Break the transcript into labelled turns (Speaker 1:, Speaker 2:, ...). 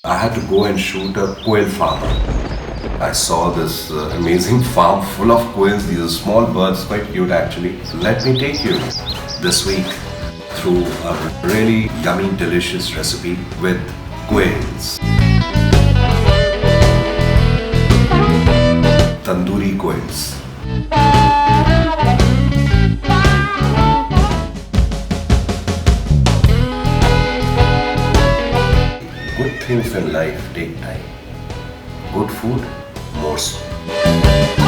Speaker 1: I had to go and shoot a quail farm. I saw this amazing farm full of quails. These are small birds, quite cute actually. So let me take you this week through a really yummy, delicious recipe with quails. Tandoori quails. Good things in life take time. Good food, more so.